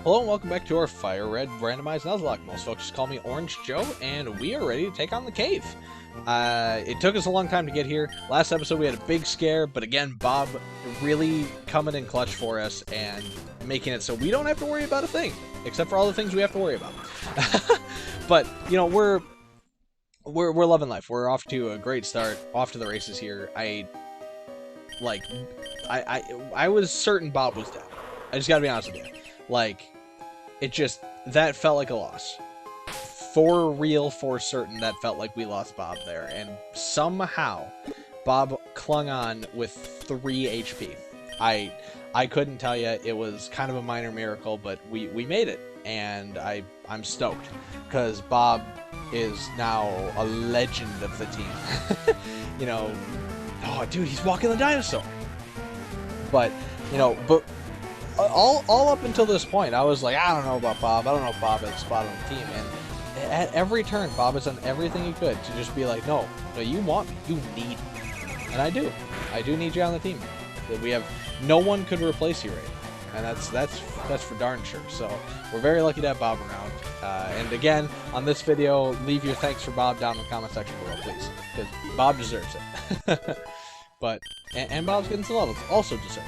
Hello and welcome back to our Fire Red Randomized Nuzlocke. Most folks just call me Orange Joe, and we are ready to take on the cave. It took us a long time to get here. Last episode we had a big scare, but again, Bob really coming in clutch for us and making it so we don't have to worry about a thing, except for all the things we have to worry about. But you know, we're loving life. We're off to a great start, off to the races here. I was certain Bob was dead. I just gotta be honest with you. Like, that felt like a loss. For real, for certain, that felt like we lost Bob there. And somehow, Bob clung on with 3 HP. I couldn't tell you. It was kind of a minor miracle, but we made it. And I'm stoked. Because Bob is now a legend of the team. You know, oh, dude, he's walking the dinosaur. But, you know, all up until this point, I was like, I don't know about Bob. I don't know if Bob has a spot on the team. And at every turn, Bob has done everything he could to just be like, no, you want me. You need me. And I do. I do need you on the team. We have no one could replace you right now. And that's for darn sure. So we're very lucky to have Bob around. And again, on this video, leave your thanks for Bob down in the comment section below, please. Because Bob deserves it. But, and Bob's getting some levels. Also deserved.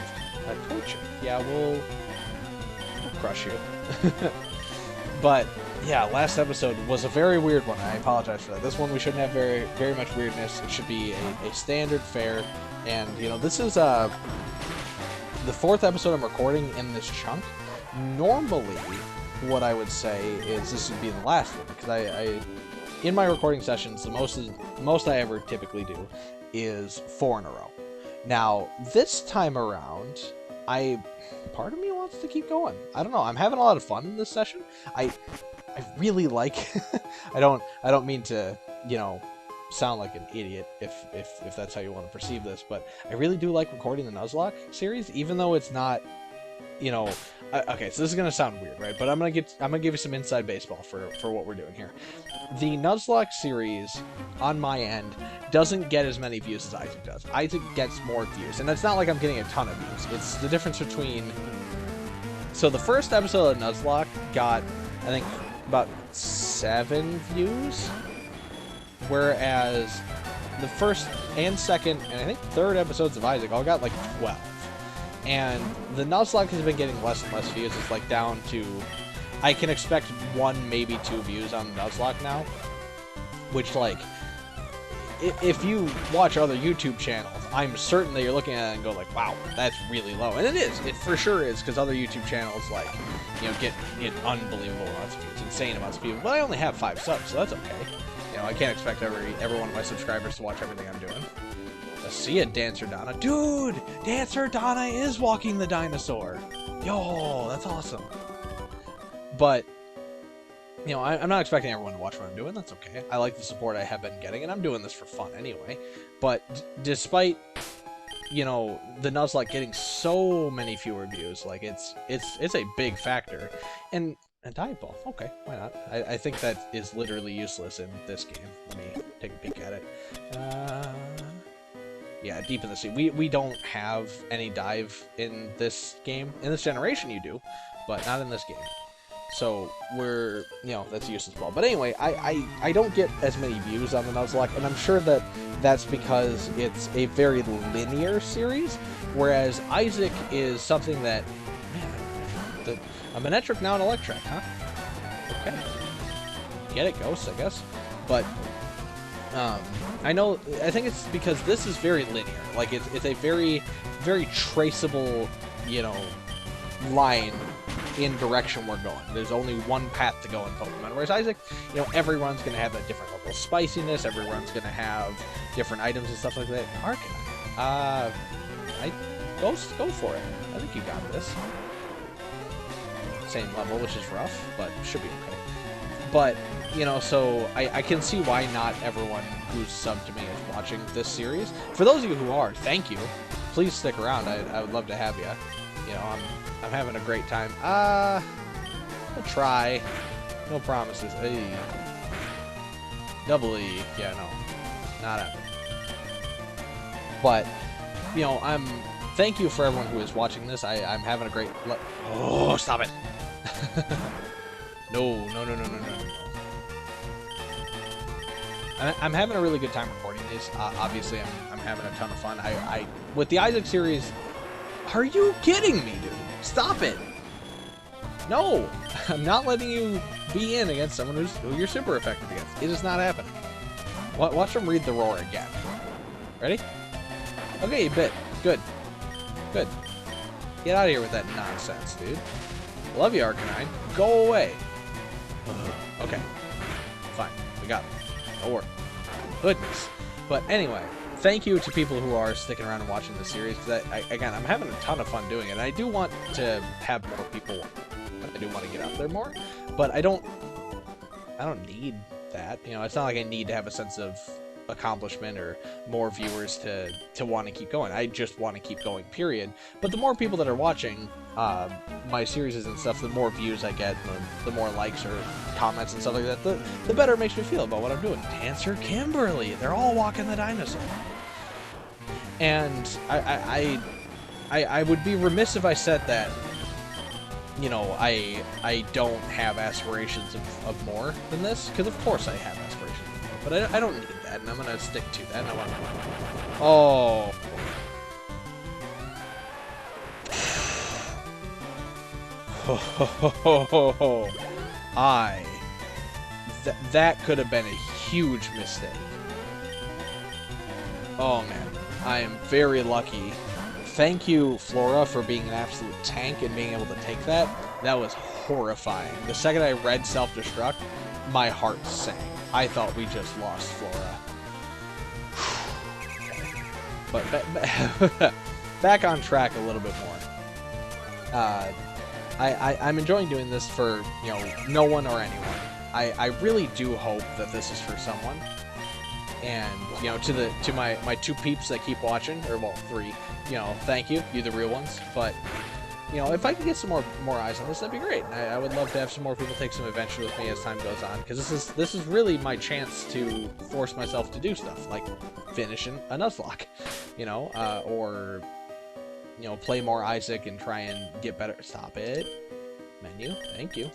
Torture. Yeah, we'll crush you. But yeah, last episode was a very weird one. I apologize for that. This one we shouldn't have very much weirdness. It should be a standard fare. And you know, this is the 4th episode I'm recording in this chunk. Normally, what I would say is this would be the last one, because I in my recording sessions, the most I ever typically do is 4 in a row. Now, this time around, part of me wants to keep going. I don't know. I'm having a lot of fun in this session. I really like. I don't mean to, you know, sound like an idiot if that's how you want to perceive this, but I really do like recording the Nuzlocke series, even though it's not, you know. Okay, so this is gonna sound weird, right? But I'm gonna give you some inside baseball for what we're doing here. The Nuzlocke series, on my end, doesn't get as many views as Isaac does. Isaac gets more views, and it's not like I'm getting a ton of views. It's the difference between. So the first episode of Nuzlocke got, I think, about 7 views, whereas the first and second and I think 3rd episodes of Isaac all got like 12. And the Nuzlocke has been getting less and less views. It's like down to, I can expect 1, maybe 2 views on Nuzlocke now. Which, like, if you watch other YouTube channels, I'm certain that you're looking at it and go like, wow, that's really low. And it is. It for sure is, because other YouTube channels, like, you know, get unbelievable amounts of views, insane amounts of people. But I only have 5 subs, so that's okay. You know, I can't expect every one of my subscribers to watch everything I'm doing. See ya, Dancer Donna. Dude! Dancer Donna is walking the dinosaur! Yo, that's awesome. But, you know, I'm not expecting everyone to watch what I'm doing. That's okay. I like the support I have been getting, and I'm doing this for fun anyway. But despite, you know, the Nuzlocke getting so many fewer views, like, it's a big factor. And a dive ball. Okay, why not? I think that is literally useless in this game. Let me take a peek at it. Yeah, deep in the sea. We don't have any dive in this game. In this generation you do, but not in this game. So we're, you know, that's a useless ball. But anyway, I don't get as many views on the Nuzlocke, and I'm sure that that's because it's a very linear series, whereas Isaac is something that, man, a Manetric now an Electric, huh? Okay. Get it, Ghost, I guess. But I think it's because this is very linear. Like, it's a very, very traceable, you know, line in direction we're going. There's only one path to go in Pokemon. Whereas Isaac, you know, every run's going to have a different level of spiciness, every run's going to have different items and stuff like that. Arcanine. Go for it. I think you got this. Same level, which is rough, but should be okay. But, you know, so I can see why not everyone who's subbed to me is watching this series. For those of you who are, thank you. Please stick around. I would love to have you. You know, I'm having a great time. I'll try. No promises. Hey. Double E. Yeah, no. Not happening. But, you know, thank you for everyone who is watching this. I'm having a great... Oh, stop it. No. I'm having a really good time recording these. Obviously, I'm having a ton of fun. With the Isaac series, are you kidding me, dude? Stop it! No, I'm not letting you be in against someone who you're super effective against. It is not happening. Watch them read the roar again. Ready? Okay, you bit. Good. Good. Get out of here with that nonsense, dude. Love you, Arcanine. Go away. Okay. Fine. We got it. Don't worry. Goodness. But anyway, thank you to people who are sticking around and watching this series. Again, I'm having a ton of fun doing it. And I do want to have more people. I do want to get out there more. But I don't need that. You know, it's not like I need to have a sense of accomplishment or more viewers to want to keep going. I just want to keep going, period. But the more people that are watching my series and stuff, the more views I get, the more likes or comments and stuff like that, the better it makes me feel about what I'm doing. Dancer Kimberly, they're all walking the dinosaur. And I would be remiss if I said that, you know, I don't have aspirations of more than this, because of course I have aspirations of more, but I don't need that, and I'm going to stick to that, and I want to... Oh... That could have been a huge mistake. Oh man, I am very lucky. Thank you, Flora, for being an absolute tank and being able to take that. That was horrifying. The second I read self-destruct, my heart sank. I thought we just lost Flora. But back on track a little bit more. I'm enjoying doing this for, you know, no one or anyone. I really do hope that this is for someone. And, you know, to my two peeps that keep watching, or well, three, you know, thank you. You're the real ones. But, you know, if I could get some more eyes on this, that'd be great. And I would love to have some more people take some adventure with me as time goes on, because this is really my chance to force myself to do stuff, like finishing a Nuzlocke, you know, or... you know, play more Isaac and try and get better. Stop it. Menu. Thank you.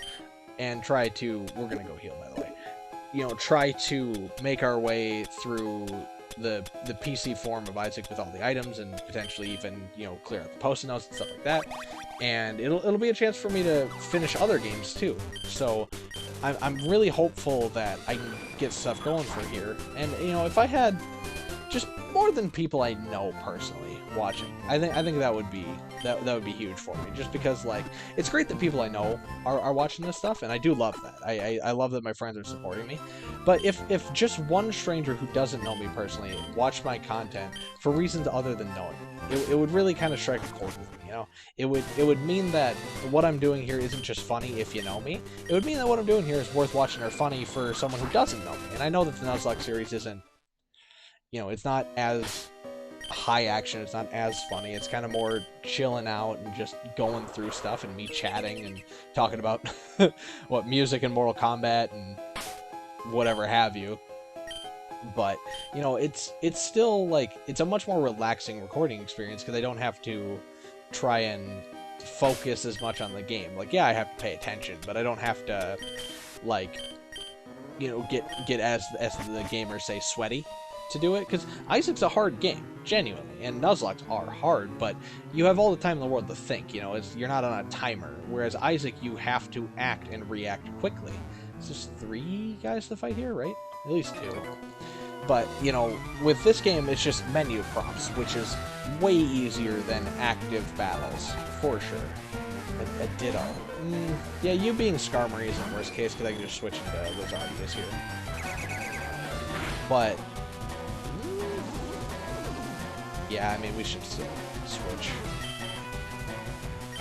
And try to... We're going to go heal, by the way. You know, try to make our way through the PC form of Isaac with all the items and potentially even, you know, clear out the post-it notes and stuff like that. And it'll be a chance for me to finish other games, too. So, I'm really hopeful that I can get stuff going for here. And, you know, if I had just more than people I know personally watching, I think that would be huge for me, just because, like, it's great that people I know are watching this stuff, and I do love that. I love that my friends are supporting me. But if just one stranger who doesn't know me personally watched my content for reasons other than knowing me, it would really kind of strike a chord with me, you know? It would mean that what I'm doing here isn't just funny if you know me. It would mean that what I'm doing here is worth watching or funny for someone who doesn't know me. And I know that the Nuzlocke series isn't, you know, it's not as high action, it's not as funny, it's kind of more chilling out and just going through stuff and me chatting and talking about what music and Mortal Kombat and whatever have you. But, you know, it's still, like, it's a much more relaxing recording experience because I don't have to try and focus as much on the game. Like, yeah, I have to pay attention, but I don't have to, like, you know, get as the gamers say, sweaty to do it, because Isaac's a hard game, genuinely, and Nuzlocke are hard, but you have all the time in the world to think, you know, you're not on a timer, whereas Isaac, you have to act and react quickly. It's just 3 guys to fight here, right? At least 2. But, you know, with this game, it's just menu prompts, which is way easier than active battles, for sure. A ditto. Yeah, you being Skarmory is in worst case, because I can just switch into Rosalia's here. But... yeah, I mean, we should still switch.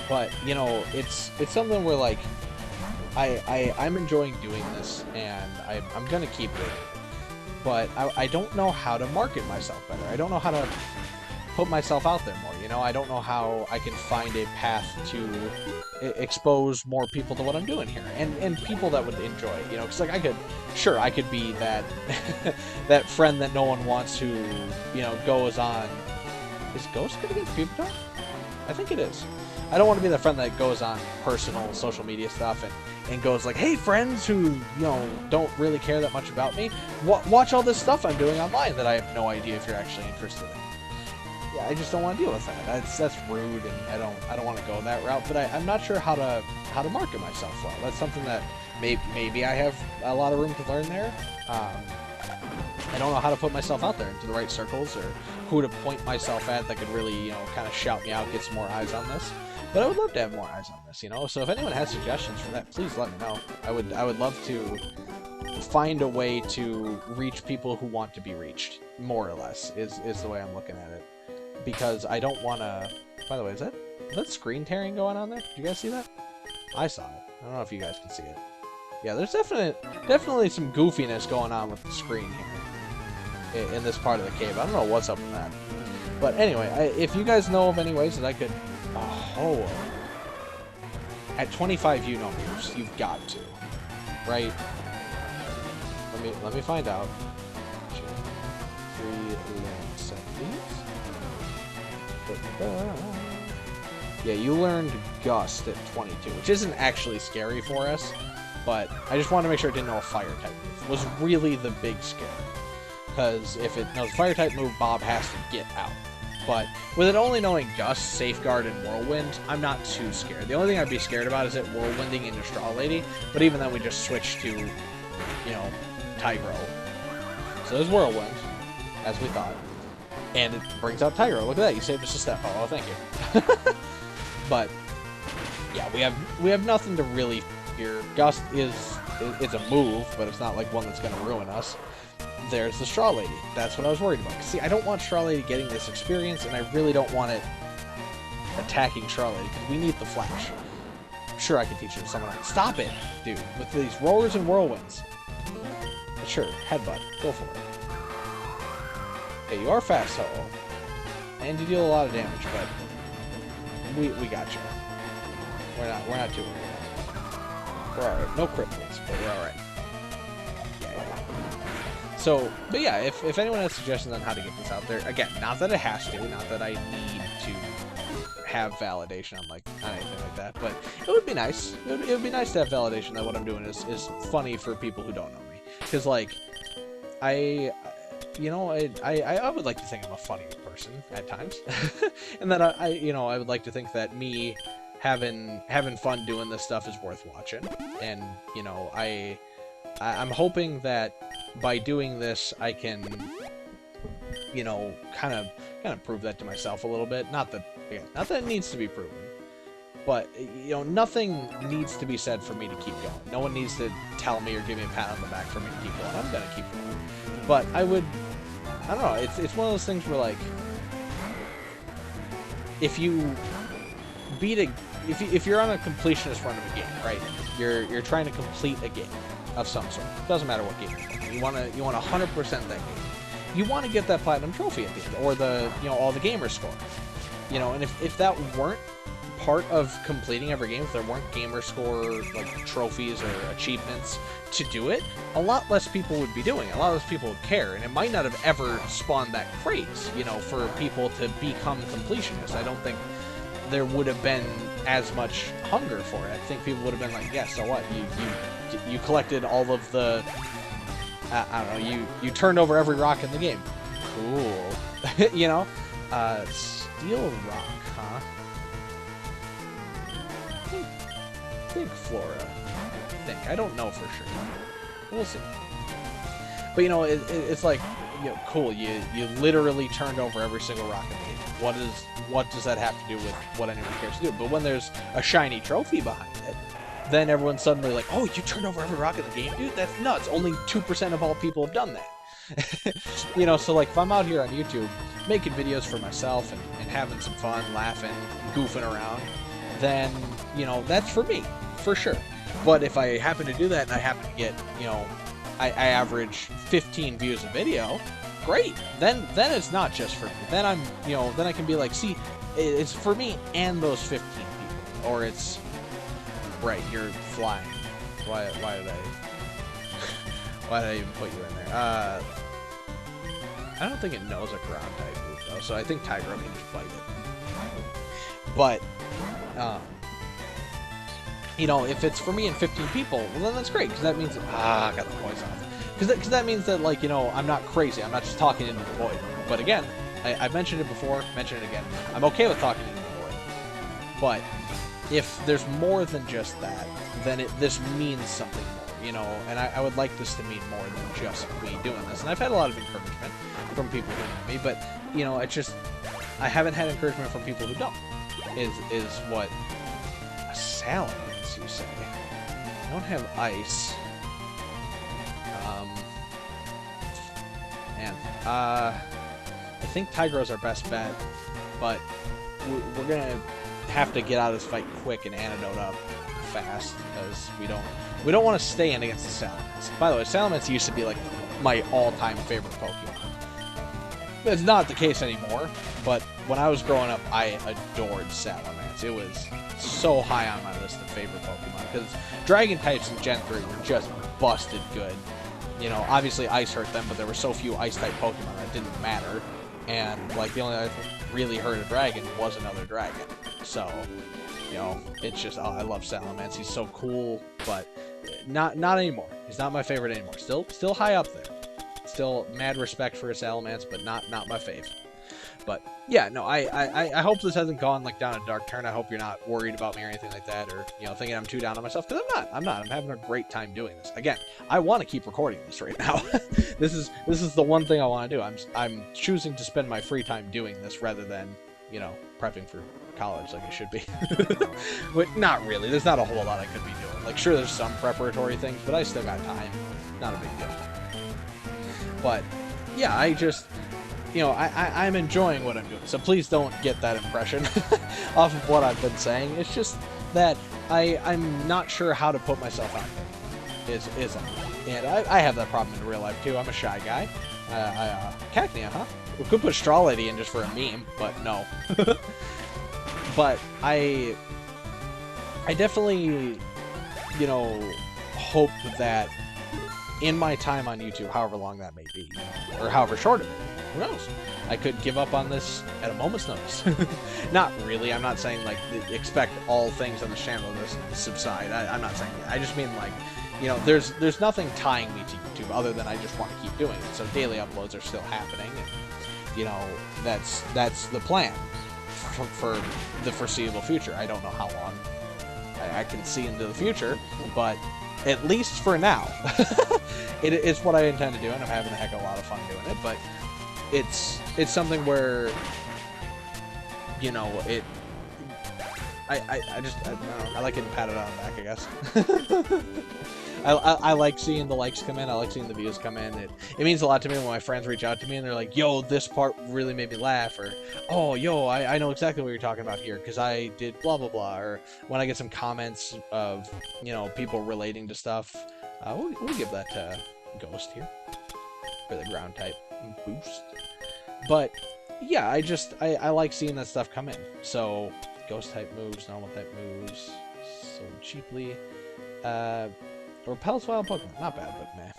But, you know, it's something where, like, I'm enjoying doing this, and I'm gonna keep doing it. But I don't know how to market myself better. I don't know how to put myself out there more, you know? I don't know how I can find a path to expose more people to what I'm doing here. And people that would enjoy it, you know? Because, like, I could be that, that friend that no one wants who, you know, goes on... Is Ghost good against Pupitar? I think it is. I don't want to be the friend that goes on personal social media stuff and goes like, hey, friends who, you know, don't really care that much about me, watch all this stuff I'm doing online that I have no idea if you're actually interested in. Yeah, I just don't want to deal with that. That's rude, and I don't want to go that route. But I'm not sure how to market myself well. That's something that maybe I have a lot of room to learn there. I don't know how to put myself out there into the right circles, or who to point myself at that could really, you know, kind of shout me out, get some more eyes on this. But I would love to have more eyes on this, you know. So if anyone has suggestions for that, please let me know. I would love to find a way to reach people who want to be reached, more or less, is the way I'm looking at it. Because I don't want to... By the way, is that screen tearing going on there? Did you guys see that? I saw it. I don't know if you guys can see it. Yeah, there's definitely some goofiness going on with the screen here in this part of the cave. I don't know what's up with that. But anyway, if you guys know of any ways that I could... Oh, at 25 meters, you've got to, right? Let me find out. 3 seconds. Yeah, you learned Gust at 22, which isn't actually scary for us, but I just wanted to make sure it didn't know a fire type move. Was really the big scare, because if it knows a fire type move, Bob has to get out. But with it only knowing Gust, Safeguard, and Whirlwind, I'm not too scared. The only thing I'd be scared about is it Whirlwinding into Straw Lady, but even then we just switched to, you know, Tigro. So there's Whirlwind, as we thought. And it brings out Tigro. Look at that, you saved us a step. Oh, thank you. But, yeah, we have nothing to really fear. Gust is a move, but it's not like one that's going to ruin us. There's the Straw Lady. That's what I was worried about. See, I don't want Straw Lady getting this experience, and I really don't want it attacking Straw Lady, because we need the Flash. Sure, I could teach it to someone else. Stop it, dude. With these rollers and whirlwinds. But sure, headbutt. Go for it. Okay, you are fast, Ho. And you deal a lot of damage, but we got you. We're not too worried. We're alright. No cripples, but we're alright. So, but yeah, if anyone has suggestions on how to get this out there, again, not that it has to, not that I need to have validation on anything like that, but it would be nice. It would be nice to have validation that what I'm doing is funny for people who don't know me. Because, like, I would like to think I'm a funny person at times, and that I would like to think that me having fun doing this stuff is worth watching, and you know, I'm hoping that by doing this, I can, you know, kind of prove that to myself a little bit. Not that it needs to be proven, but you know, nothing needs to be said for me to keep going. No one needs to tell me or give me a pat on the back for me to keep going. I'm gonna keep going. But I don't know. It's one of those things where, like, if you're on a completionist run of a game, right? You're trying to complete a game of some sort. Doesn't matter what game you want to 100% that game. You want to get that platinum trophy at the end, or the, you know, all the gamer score. You know, and if that weren't part of completing every game, if there weren't gamer score like trophies or achievements to do it, a lot less people would be doing it. A lot less people would care, and it might not have ever spawned that craze, you know, for people to become completionists. I don't think there would have been as much hunger for it. I think people would have been like, yeah, so what? You collected all of the, I don't know, you turned over every rock in the game. Cool. You know? Steel rock, huh? I think Flora. I don't know for sure. We'll see. But you know, it's like, you know, cool. You literally turned over every single rock in the game. What does that have to do with what anyone cares to do? But when there's a shiny trophy behind it, then everyone's suddenly like, oh, you turned over every rock in the game, dude? That's nuts. Only 2% of all people have done that. You know, so like if I'm out here on YouTube making videos for myself and having some fun, laughing, goofing around, then, you know, that's for me, for sure. But if I happen to do that and I happen to get, you know, I average 15 views a video, great. Then it's not just for me. Then I'm, you know, then I can be like, see, it's for me and those 15 people. Or it's, right, you're flying. Why did I even put you in there? I don't think it knows a ground type move though, so I think Tigro can just bite it. But Um, you know, if it's for me and 15 people, well, then that's great, because that means, I got the voice off. Because that means that, like, you know, I'm not crazy. I'm not just talking into the void. But again, I've mentioned it before, mention it again. I'm okay with talking into the void. But if there's more than just that, then this means something more, you know? And I would like this to mean more than just me doing this. And I've had a lot of encouragement from people who know me, but, you know, it's just, I haven't had encouragement from people who don't, is what a salamence, you say. I don't have ice. Man, I think Tygro's our best bet, but we're gonna have to get out of this fight quick and antidote up fast, because we don't want to stay in against the Salamence. By the way, Salamence used to be like my all-time favorite Pokemon. It's not the case anymore, but when I was growing up, I adored Salamence. It was so high on my list of favorite Pokemon, because Dragon types in Gen 3 were just busted good. You know, obviously Ice hurt them, but there were so few Ice-type Pokemon that didn't matter. And, like, the only other thing that really hurt a Dragon was another Dragon. So, you know, it's just, I love Salamence. He's so cool, but not anymore. He's not my favorite anymore. Still high up there. Still mad respect for a Salamence, but not my fave. But yeah, no, I hope this hasn't gone like down a dark turn. I hope you're not worried about me or anything like that, or, you know, thinking I'm too down on myself, because I'm not. I'm having a great time doing this. Again, I want to keep recording this right now. This is the one thing I want to do. I'm choosing to spend my free time doing this rather than, you know, prepping for college like it should be. But not really. There's not a whole lot I could be doing. Like, sure, there's some preparatory things, but I still got time. Not a big deal. But yeah, I just, you know, I'm enjoying what I'm doing, so please don't get that impression off of what I've been saying. It's just that I'm not sure how to put myself out there, is all. And I have that problem in real life, too. I'm a shy guy. Cacnea, huh? We could put Straw Lady in just for a meme, but no. But I definitely, you know, hope that in my time on YouTube, however long that may be, or however short it may be, who knows? I could give up on this at a moment's notice. Not really. I'm not saying, like, expect all things on the channel to subside. I'm not saying that. I just mean, like, you know, there's nothing tying me to YouTube other than I just want to keep doing it. So daily uploads are still happening, and, you know, that's the plan for the foreseeable future. I don't know how long I can see into the future, but at least for now, it's what I intend to do, and I'm having a heck of a lot of fun doing it. But it's something where, you know, I don't know, I like getting patted on the back, I guess. I like seeing the likes come in. I like seeing the views come in. It means a lot to me when my friends reach out to me and they're like, yo, this part really made me laugh, or, oh, yo, I know exactly what you're talking about here because I did blah, blah, blah, or when I get some comments of, you know, people relating to stuff, we'll give that to Ghost here for the ground type boost. But yeah, I like seeing that stuff come in. So Ghost type moves, normal type moves, sold cheaply. Repels wild Pokemon, not bad, but meh.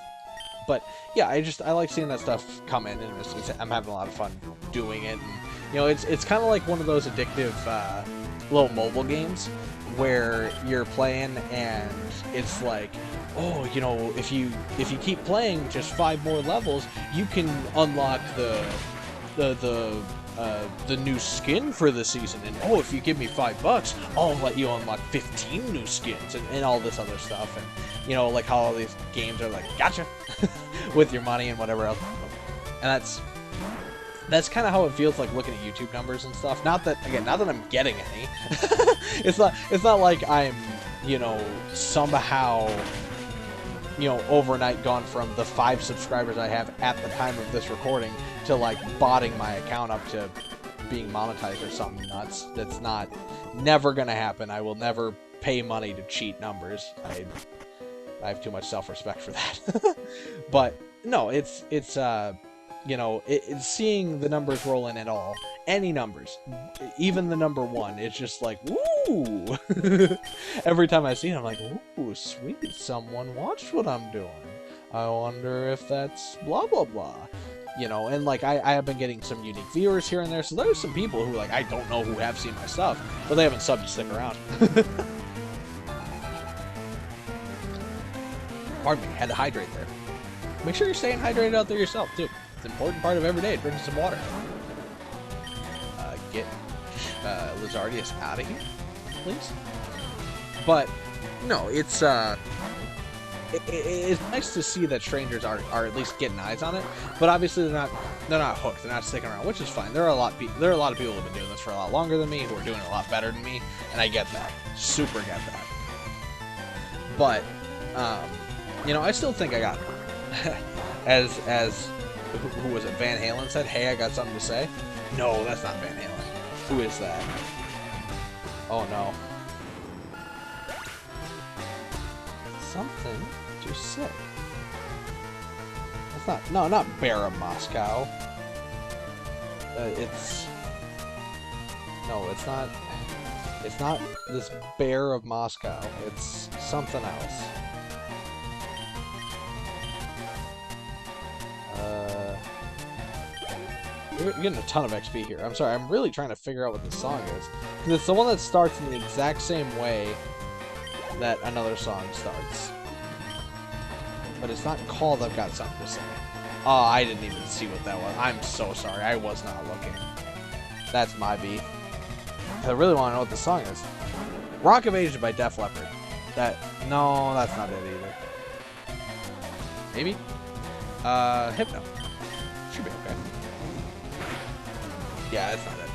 But yeah, I like seeing that stuff come in, and I'm having a lot of fun doing it. And, you know, it's kind of like one of those addictive little mobile games where you're playing and it's like, oh, you know, if you keep playing just 5 more levels, you can unlock the new skin for the season, and oh, if you give me $5, I'll let you unlock 15 new skins, and all this other stuff, and, you know, like how all these games are like, gotcha, with your money and whatever else. And that's kind of how it feels like looking at YouTube numbers and stuff. Not that I'm getting any. It's not like I'm, you know, somehow, you know, overnight gone from the 5 subscribers I have at the time of this recording to, like, botting my account up to being monetized or something nuts. That's never gonna happen. I will never pay money to cheat numbers. I have too much self-respect for that. But no, it's you know, it's seeing the numbers roll in at all. Any numbers, even the number 1, it's just like, woo! Every time I see it, I'm like, ooh, sweet, someone watched what I'm doing. I wonder if that's blah blah blah. You know, and like I have been getting some unique viewers here and there, so there's some people who like I don't know who have seen my stuff, but they haven't subbed to stick around. Pardon me, had to hydrate there. Make sure you're staying hydrated out there yourself too. It's an important part of every day, drinking some water. Get Lizardius out of here, please. But no, it's it's nice to see that strangers are at least getting eyes on it, but obviously they're not hooked. They're not sticking around, which is fine. There are a lot of people who have been doing this for a lot longer than me, who are doing it a lot better than me, and I get that, super get that. But you know, I still think I got it. as who was it? Van Halen said, "Hey, I got something to say." No, that's not Van Halen. Who is that? Oh no. Something to say. It's not. No, not Bear of Moscow. It's. No, it's not. It's not this Bear of Moscow. It's something else. We're getting a ton of XP here. I'm sorry, I'm really trying to figure out what this song is. Because it's the one that starts in the exact same way that another song starts. But it's not called I've Got Something to Say. Oh, I didn't even see what that was. I'm so sorry, I was not looking. That's my beef. I really want to know what the song is. Rock of Ages by Def Leppard. No, that's not it either. Maybe? Hypno. Should be okay. Yeah, that's not it.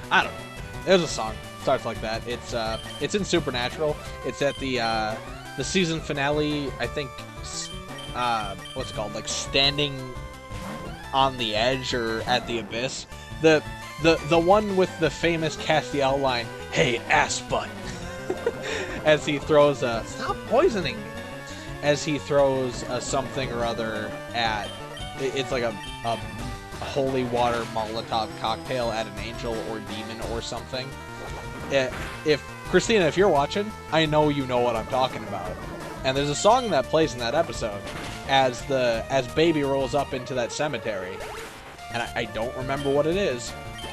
I don't know. There's a song. Starts like that. It's in Supernatural. It's at the season finale, I think, what's it called? Like Standing on the Edge or at the Abyss. The one with the famous Castiel line, "Hey, ass butt," as he throws a "Stop poisoning me," as he throws a something or other at. It's like a holy water Molotov cocktail at an angel or demon or something. If Christina, if you're watching, I know you know what I'm talking about. And there's a song that plays in that episode as Baby rolls up into that cemetery, and I don't remember what it is,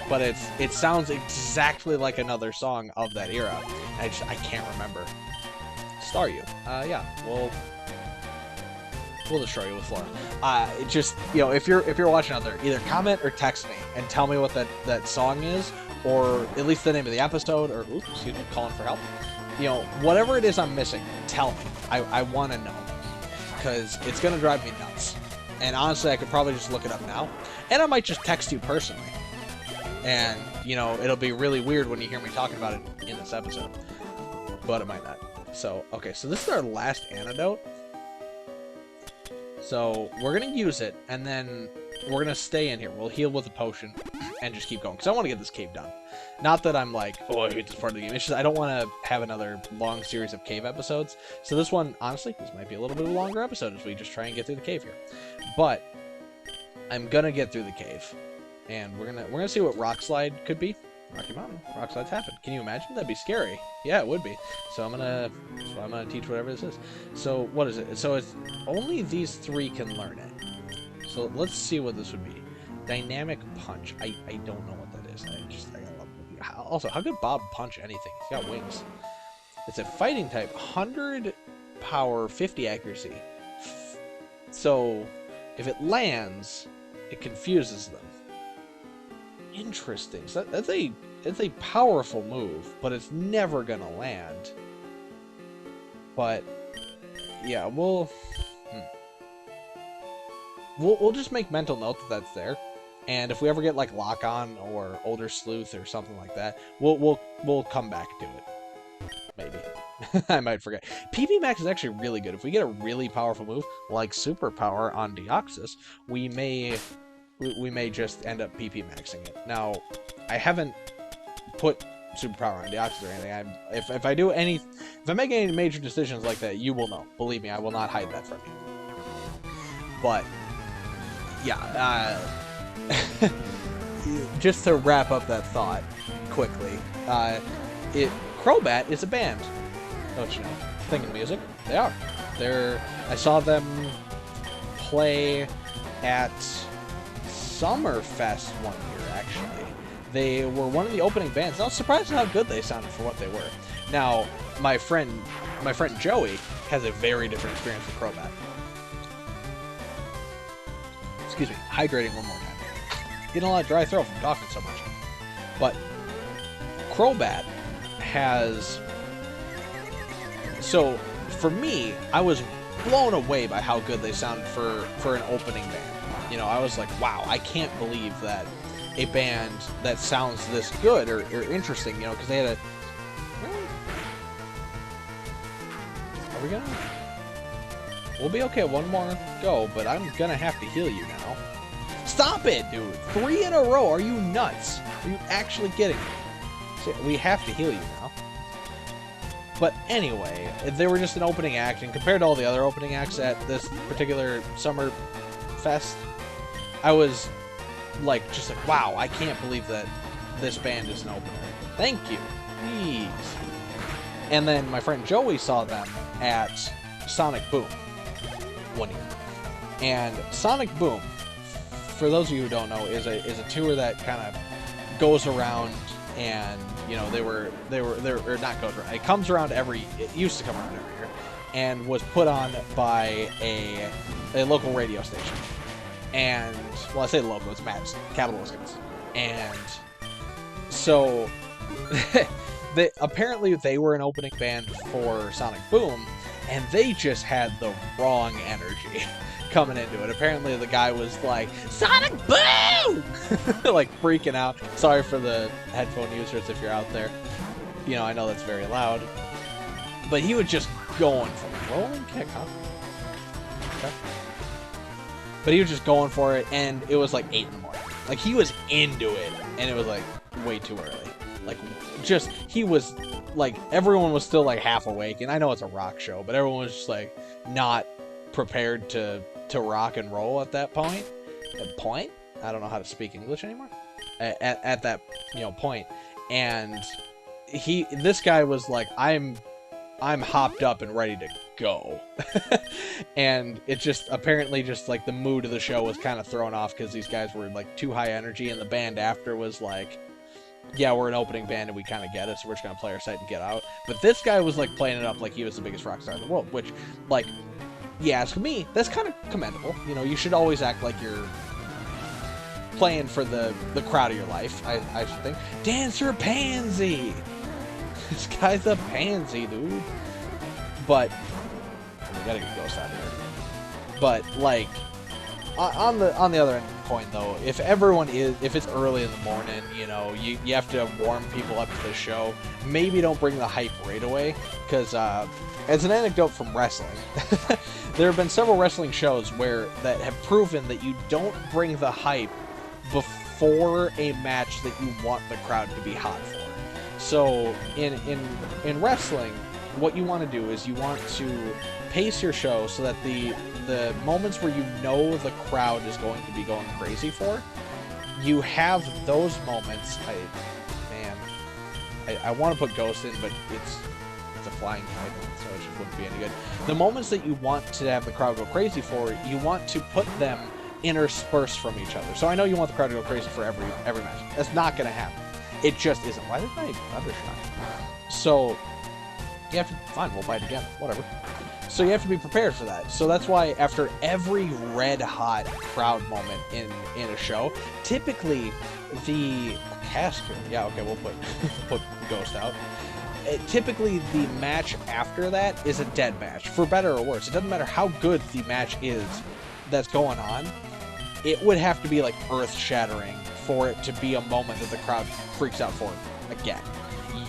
but it sounds exactly like another song of that era. I can't remember. Star you. Yeah. We'll destroy you with Flora. Just, you know, if you're watching out there, either comment or text me and tell me what that song is, or at least the name of the episode, or oops, excuse me, calling for help. You know, whatever it is I'm missing, tell me. I want to know, because it's gonna drive me nuts. And honestly, I could probably just look it up now, and I might just text you personally. And you know, it'll be really weird when you hear me talking about it in this episode, but it might not. So okay, so this is our last antidote. So we're going to use it, and then we're going to stay in here. We'll heal with a potion and just keep going, because I want to get this cave done. Not that I'm like, oh, I hate this part of the game. It's just I don't want to have another long series of cave episodes. So this one, honestly, this might be a little bit of a longer episode as we just try and get through the cave here. But I'm going to get through the cave, and we're gonna see what Rock Slide could be. Rocky Mountain. Rock slides happen. Can you imagine? That'd be scary. Yeah, it would be. So I'm gonna teach whatever this is. So what is it? So it's only these three can learn it. So let's see what this would be. Dynamic Punch. I don't know what that is. I gotta love it. Also, how could Bob punch anything? He's got wings. It's a fighting type. 100 power, 50 accuracy. So if it lands, it confuses them. Interesting. So that's a powerful move, but it's never gonna land. But yeah, we'll just make mental note that that's there, and if we ever get like Lock On or Older Sleuth or something like that, we'll come back to it. Maybe. I might forget. PP Max is actually really good. If we get a really powerful move like Superpower on Deoxys, we may just end up PP maxing it. Now, I haven't put Superpower on Deoxys or anything. If I make any major decisions like that, you will know. Believe me, I will not hide that from you. But yeah, just to wrap up that thought quickly, Crobat is a band. Don't you know? Thinking music, they are. I saw them play at Summerfest one year, actually. They were one of the opening bands. I was surprised at how good they sounded for what they were. Now, my friend Joey has a very different experience with Crobat. Excuse me, hydrating one more time. Getting a lot of dry throat from talking so much. But Crobat has... So, for me, I was blown away by how good they sounded for an opening band. You know, I was like, wow, I can't believe that a band that sounds this good or interesting, you know, because they had a... Are we gonna... We'll be okay, one more go, but I'm gonna have to heal you now. Stop it, dude! 3 in a row, are you nuts? Are you actually kidding me? So we have to heal you now. But anyway, they were just an opening act, and compared to all the other opening acts at this particular Summer Fest, I was like, just like, wow, I can't believe that this band is an opener. Thank you. Please. And then my friend Joey saw them at Sonic Boom one year. And Sonic Boom, for those of you who don't know, is a tour that kind of goes around, and you know, they were or not goes around. It comes around it used to come around every year, and was put on by a local radio station. And well, I say local, it's Madison, capital Wisconsin. And so apparently they were an opening band for Sonic Boom, and they just had the wrong energy coming into it. Apparently the guy was like, Sonic Boom! Like freaking out. Sorry for the headphone users if you're out there. You know, I know that's very loud. But he was just going for it. Rolling kick, huh? Okay. But he was just going for it, and it was like 8 in the morning. Like, he was into it, and it was like way too early. Like, just, he was like, everyone was still like half awake, and I know it's a rock show, but everyone was just like not prepared to rock and roll at that point. I don't know how to speak English anymore. At that, you know, point. And this guy was like, I'm hopped up and ready to go. And it just, apparently just like the mood of the show was kind of thrown off because these guys were like too high energy, and the band after was like, yeah, we're an opening band and we kind of get it, so we're just gonna play our set and get out. But this guy was like playing it up like he was the biggest rock star in the world, which, like, yeah, as for me, that's kind of commendable. You know, you should always act like you're playing for the crowd of your life, I should think. Dancer Pansy! This guy's a pansy, dude. But we gotta get Ghost out of here. But like, on the other end of the coin, though, if it's early in the morning, you know, you have to warm people up to the show. Maybe don't bring the hype right away, because as an anecdote from wrestling, there have been several wrestling shows that have proven that you don't bring the hype before a match that you want the crowd to be hot for. So in wrestling, what you want to do is you want to pace your show so that the moments where you know the crowd is going to be going crazy for, you have those moments. I want to put Ghost in, but it's a flying title, so it just wouldn't be any good. The moments that you want to have the crowd go crazy for, you want to put them interspersed from each other. So I know you want the crowd to go crazy for every match. That's not going to happen. It just isn't. Why did my Thundershot? So you have to, fine, we'll bite again, whatever. So you have to be prepared for that. So that's why after every red hot crowd moment in a show, typically the caster, yeah, okay, we'll put Ghost out. Typically the match after that is a dead match, for better or worse. It doesn't matter how good the match is that's going on. It would have to be like earth-shattering for it to be a moment that the crowd freaks out for again.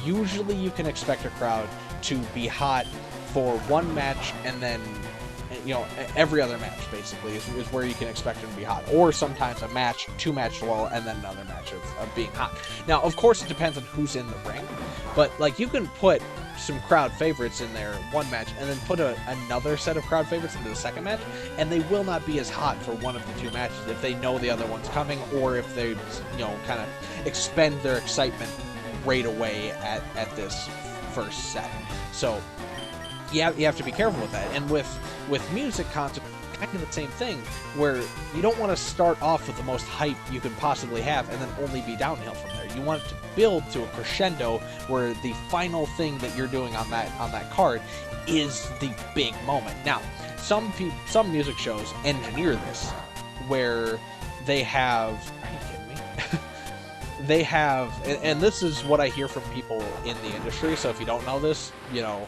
Usually you can expect a crowd to be hot for one match, and then, you know, every other match basically is where you can expect them to be hot. Or sometimes a match, 2-match lull, and then another match of being hot. Now, of course, it depends on who's in the ring, but like you can put some crowd favorites in there one match, and then put another set of crowd favorites into the second match, and they will not be as hot for one of the 2 matches if they know the other one's coming, or if they, you know, kind of expend their excitement right away at this first set. So yeah, you have to be careful with that. And with music kind of the same thing, where you don't want to start off with the most hype you can possibly have and then only be downhill from there. You want it to build to a crescendo where the final thing that you're doing on that card is the big moment. Now, some music shows engineer this, where they have... Are you kidding me? They have, and this is what I hear from people in the industry, so if you don't know this, you know,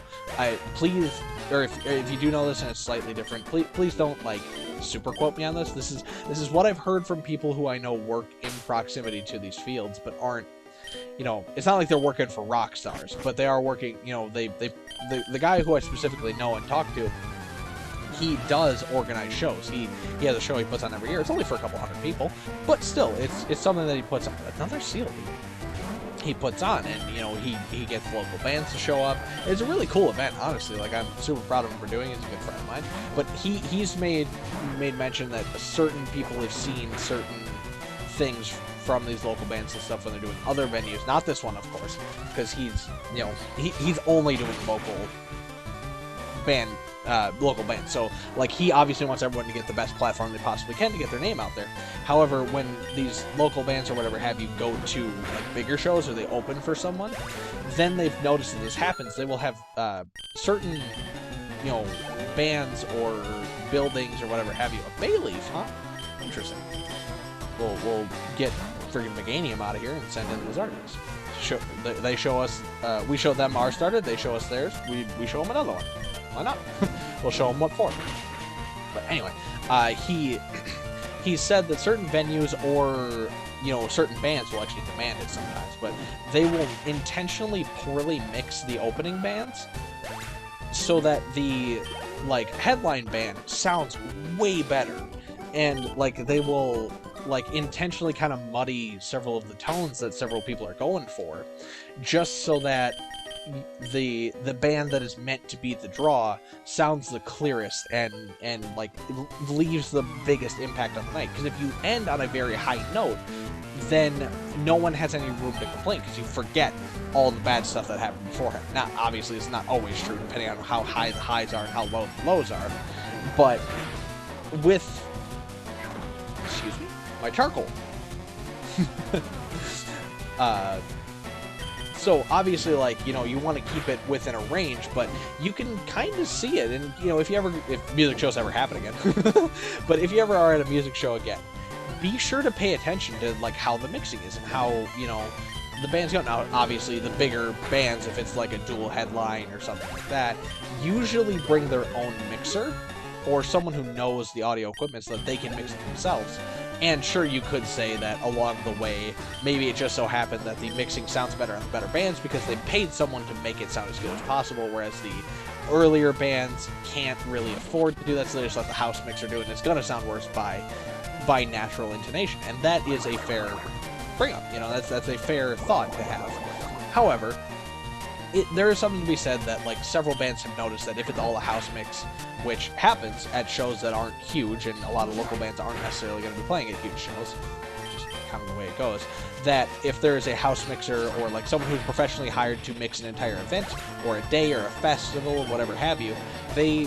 please, or if you do know this and it's slightly different, please don't, like, super quote me on this. This is what I've heard from people who I know work in proximity to these fields, but aren't, you know, it's not like they're working for rock stars, but they are working, you know, the guy who I specifically know and talk to, he does organize shows. He has a show he puts on every year. It's only for a couple hundred people, but still, it's something that he puts on. Another seal he puts on, and you know, he gets local bands to show up. It's a really cool event, honestly. Like, I'm super proud of him for doing it. He's a good friend of mine. But he's made mention that certain people have seen certain things from these local bands and stuff when they're doing other venues. Not this one, of course, because he's, you know, he's only doing local band. Local bands. So, like, he obviously wants everyone to get the best platform they possibly can to get their name out there. However, when these local bands or whatever have you go to, like, bigger shows or they open for someone, then they've noticed that this happens. They will have certain, you know, bands or buildings or whatever have you. A bay leaf, huh? Interesting. We'll get friggin' Meganium out of here and send in those artists. They show us, we show them our starter, they show us theirs, we show them another one. Why not? We'll show them what for. But anyway, he said that certain venues or, you know, certain bands will actually demand it sometimes, but they will intentionally poorly mix the opening bands so that the, like, headline band sounds way better, and, like, they will, like, intentionally kind of muddy several of the tones that several people are going for, just so that the band that is meant to be the draw sounds the clearest and like leaves the biggest impact on the night. Because if you end on a very high note, then no one has any room to complain, because you forget all the bad stuff that happened beforehand. Now, obviously, it's not always true, depending on how high the highs are and how low the lows are. But with, excuse me, my charcoal. So obviously, like, you know, you want to keep it within a range, but you can kind of see it. And, you know, if music shows ever happen again, but if you ever are at a music show again, be sure to pay attention to, like, how the mixing is and how, you know, the bands go. Now, obviously, the bigger bands, if it's like a dual headline or something like that, usually bring their own mixer or someone who knows the audio equipment so that they can mix it themselves. And sure, you could say that along the way, maybe it just so happened that the mixing sounds better on the better bands because they paid someone to make it sound as good as possible, whereas the earlier bands can't really afford to do that, so they just let the house mixer do it, and it's going to sound worse by natural intonation. And that is a fair bring-up, you know, that's a fair thought to have. However, there is something to be said that, like, several bands have noticed that if it's all a house mix, which happens at shows that aren't huge, and a lot of local bands aren't necessarily going to be playing at huge shows, just kind of the way it goes, that if there is a house mixer or, like, someone who's professionally hired to mix an entire event, or a day, or a festival, or whatever have you, they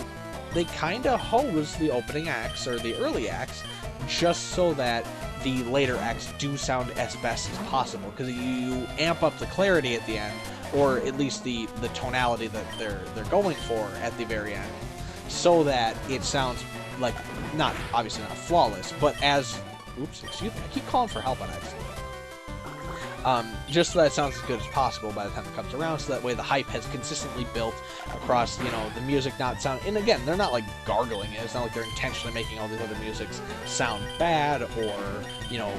kind of hose the opening acts, or the early acts, just so that the later acts do sound as best as possible, because you amp up the clarity at the end, or at least the tonality that they're going for at the very end, so that it sounds like, not, obviously not flawless, but as, oops, excuse me, I keep calling for help on accident. Just so that it sounds as good as possible by the time it comes around, so that way the hype has consistently built across, you know, the music not sound, and again, they're not, like, gargling it, it's not like they're intentionally making all these other musics sound bad, or, you know,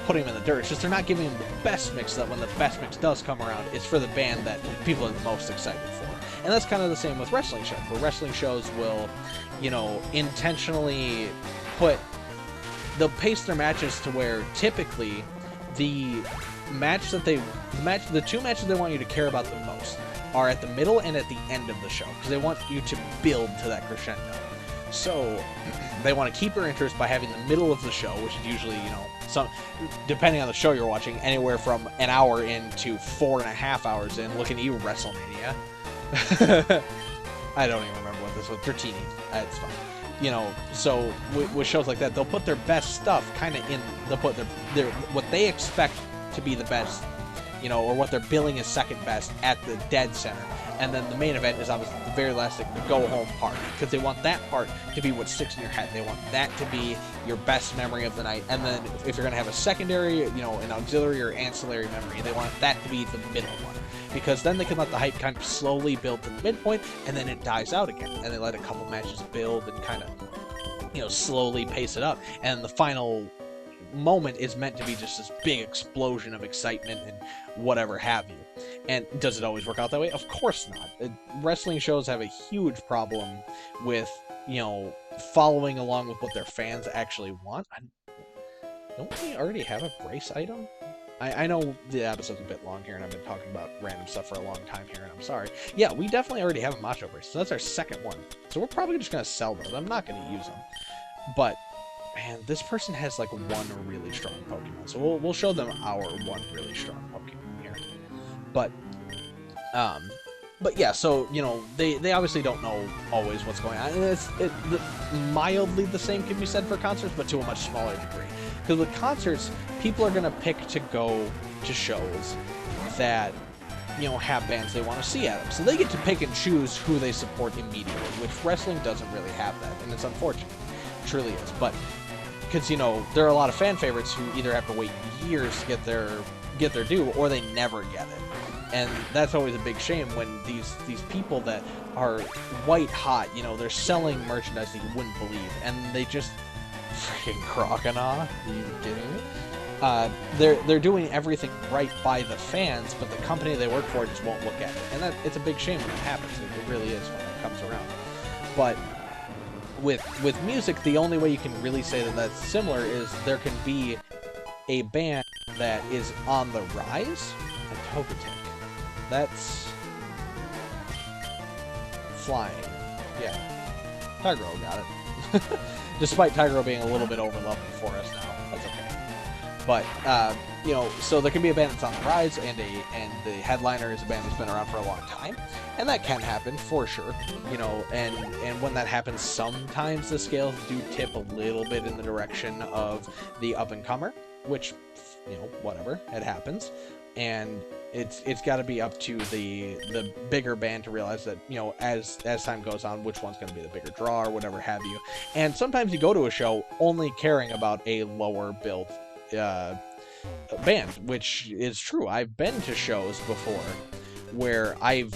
putting them in the dirt. It's just they're not giving them the best mix, so that when the best mix does come around, it's for the band that people are the most excited for. And that's kind of the same with wrestling shows, where wrestling shows will, you know, intentionally they'll pace their matches to where typically the two matches they want you to care about the most are at the middle and at the end of the show, because they want you to build to that crescendo. So they want to keep your interest by having the middle of the show, which is usually, you know, depending on the show you're watching, anywhere from an hour in to 4.5 hours in. Looking at you, WrestleMania. I don't even remember what this was. Dratini. It's fine. you know, so with shows like that, they'll put their best stuff kind of in, they'll put their what they expect to be the best, you know, or what they're billing as second best at the dead center. And then the main event is obviously the very last thing, the go-home part, because they want that part to be what sticks in your head. They want that to be your best memory of the night. And then if you're going to have a secondary, you know, an auxiliary or ancillary memory, they want that to be the middle one. Because then they can let the hype kind of slowly build to the midpoint, and then it dies out again. And they let a couple matches build and kind of, you know, slowly pace it up. And the final moment is meant to be just this big explosion of excitement and whatever have you. And does it always work out that way? Of course not. Wrestling shows have a huge problem with, you know, following along with what their fans actually want. Don't we already have a brace item? I know the episode's a bit long here, and I've been talking about random stuff for a long time here, and I'm sorry. Yeah, we definitely already have a macho brace, so that's our second one. So we're probably just going to sell those. I'm not going to use them. But, man, this person has, like, one really strong Pokemon. So we'll show them our one really strong Pokemon here. But yeah, so, you know, they obviously don't know always what's going on. And mildly the same can be said for concerts, but to a much smaller degree. Because with concerts, people are going to pick to go to shows that, you know, have bands they want to see at them. So they get to pick and choose who they support immediately, which wrestling doesn't really have that. And it's unfortunate. It truly is. But, because, you know, there are a lot of fan favorites who either have to wait years to get their due, or they never get it. And that's always a big shame when these people that are white hot, you know, they're selling merchandise that you wouldn't believe, and they just freaking Croconaw. Are you kidding me? They're doing everything right by the fans, but the company they work for just won't look at it, and it's a big shame when it happens. It really is when it comes around. But with music, the only way you can really say that that's similar is there can be a band that is on the rise. A Togetic. That's flying. Yeah. Tigro got it. Despite Tigro being a little bit over level for us now. That's okay. But, you know, so there can be a band that's on the rise, and the headliner is a band that's been around for a long time. And that can happen, for sure. You know, and when that happens, sometimes the scales do tip a little bit in the direction of the up-and-comer, which, you know, whatever, it happens. And it's got to be up to the bigger band to realize that, you know, as time goes on, which one's going to be the bigger draw or whatever have you. And sometimes you go to a show only caring about a lower build band, which is true. I've been to shows before where I've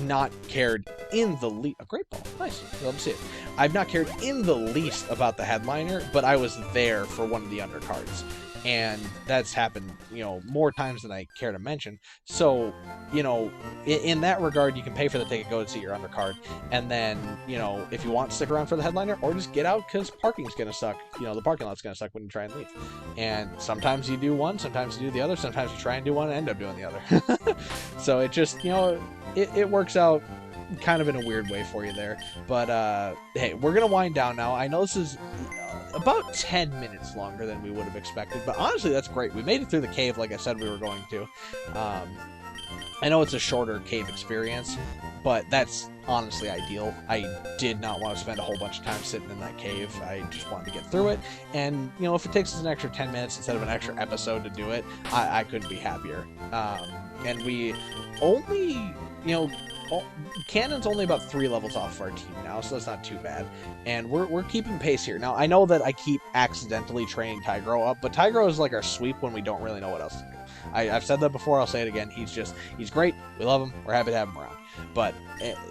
not cared in the least. A great ball, nice. Love to see it. I've not cared in the least about the headliner, but I was there for one of the undercards. And that's happened, you know, more times than I care to mention. So, you know, in that regard, you can pay for the ticket, go and see your undercard. And then, you know, if you want to stick around for the headliner, or just get out because parking's going to suck. You know, the parking lot's going to suck when you try and leave. And sometimes you do one, sometimes you do the other, sometimes you try and do one and end up doing the other. So it just, you know, it works out kind of in a weird way for you there. But, hey, we're going to wind down now. I know this is about 10 minutes longer than we would have expected, but honestly, that's great. We made it through the cave like I said we were going to. I know it's a shorter cave experience, but that's honestly ideal. I did not want to spend a whole bunch of time sitting in that cave. I just wanted to get through it, and, you know, if it takes us an extra 10 minutes instead of an extra episode to do it, I couldn't be happier. And we only, you know, Canon's only about 3 levels off of our team now, so that's not too bad. And we're keeping pace here. Now, I know that I keep accidentally training Tigro up, but Tigro is like our sweep when we don't really know what else to do. I've said that before, I'll say it again. He's great. We love him. We're happy to have him around. But,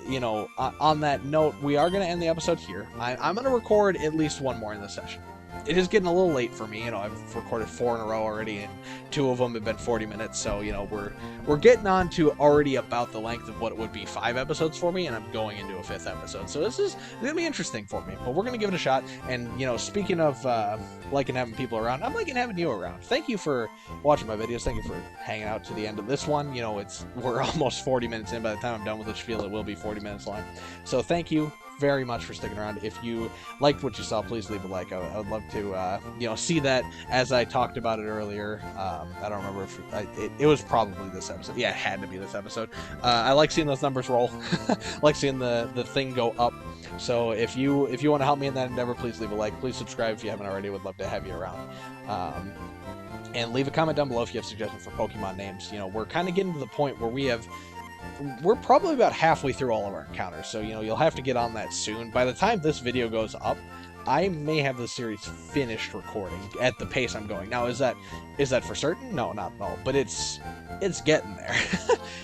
you know, on that note, we are going to end the episode here. I'm going to record at least one more in this session. It is getting a little late for me. You know, I've recorded 4 in a row already, and 2 of them have been 40 minutes. So, you know, we're getting on to already about the length of what it would be 5 episodes for me, and I'm going into a 5th episode. So this is going to be interesting for me, but we're going to give it a shot. And, you know, speaking of liking having people around, I'm liking having you around. Thank you for watching my videos. Thank you for hanging out to the end of this one. You know, we're almost 40 minutes in. By the time I'm done with this spiel, it will be 40 minutes long. So thank you very much for sticking around. If you liked what you saw, please leave a like. I would love to, you know, see that, as I talked about it earlier. I don't remember if it was probably this episode. Yeah, it had to be this episode. I like seeing those numbers roll. I like seeing the thing go up. So if you want to help me in that endeavor, please leave a like. Please subscribe if you haven't already. Would love to have you around. And leave a comment down below if you have suggestions for Pokemon names. You know, we're kind of getting to the point where we're probably about halfway through all of our encounters, so, you know, you'll have to get on that soon. By the time this video goes up, I may have the series finished recording at the pace I'm going. Now, is that for certain? No, not at all, but it's getting there.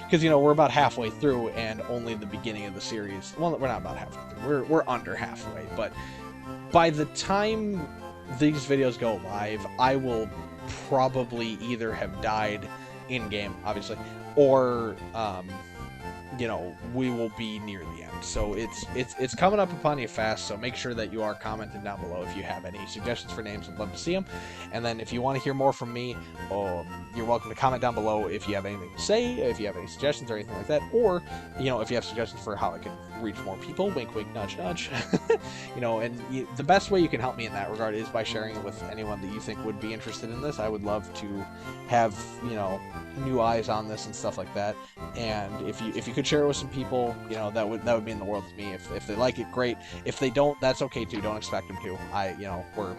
Because, you know, we're about halfway through, and only the beginning of the series. Well, we're not about halfway through. We're under halfway, but by the time these videos go live, I will probably either have died in-game, obviously, or, you know, we will be near the end. So it's coming up upon you fast, so make sure that you are commenting down below if you have any suggestions for names. I'd love to see them. And then if you want to hear more from me, you're welcome to comment down below if you have anything to say, if you have any suggestions or anything like that, or, you know, if you have suggestions for how I can reach more people, wink wink nudge nudge. You know, and the best way you can help me in that regard is by sharing it with anyone that you think would be interested in this. I would love to have, you know, new eyes on this and stuff like that. And if you could share it with some people, you know, that would mean the world to me. If they like it, great. If they don't, that's okay too. Don't expect them to. You know, we're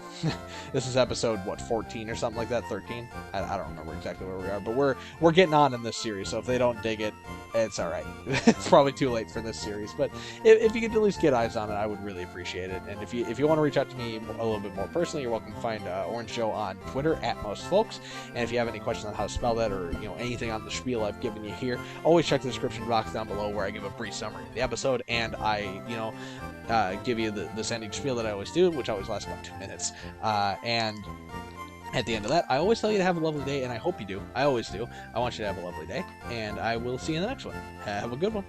this is episode what, 14 or something like that, 13. I don't remember exactly where we are, but we're getting on in this series. So if they don't dig it, it's all right. It's probably too late for this series, but if you could at least get eyes on it, I would really appreciate it. And if you want to reach out to me a little bit more personally, you're welcome to find Orange Joe on Twitter @mostfolks. And if you have any questions on how to spell that, or, you know, anything on the spiel I've given you here, always check the description box down below, where I give a brief summary of the episode, and I, you know, give you the ending spiel that I always do, which always lasts about 2 minutes. And at the end of that, I always tell you to have a lovely day, and I hope you do. I always do. I want you to have a lovely day, and I will see you in the next one. Have a good one.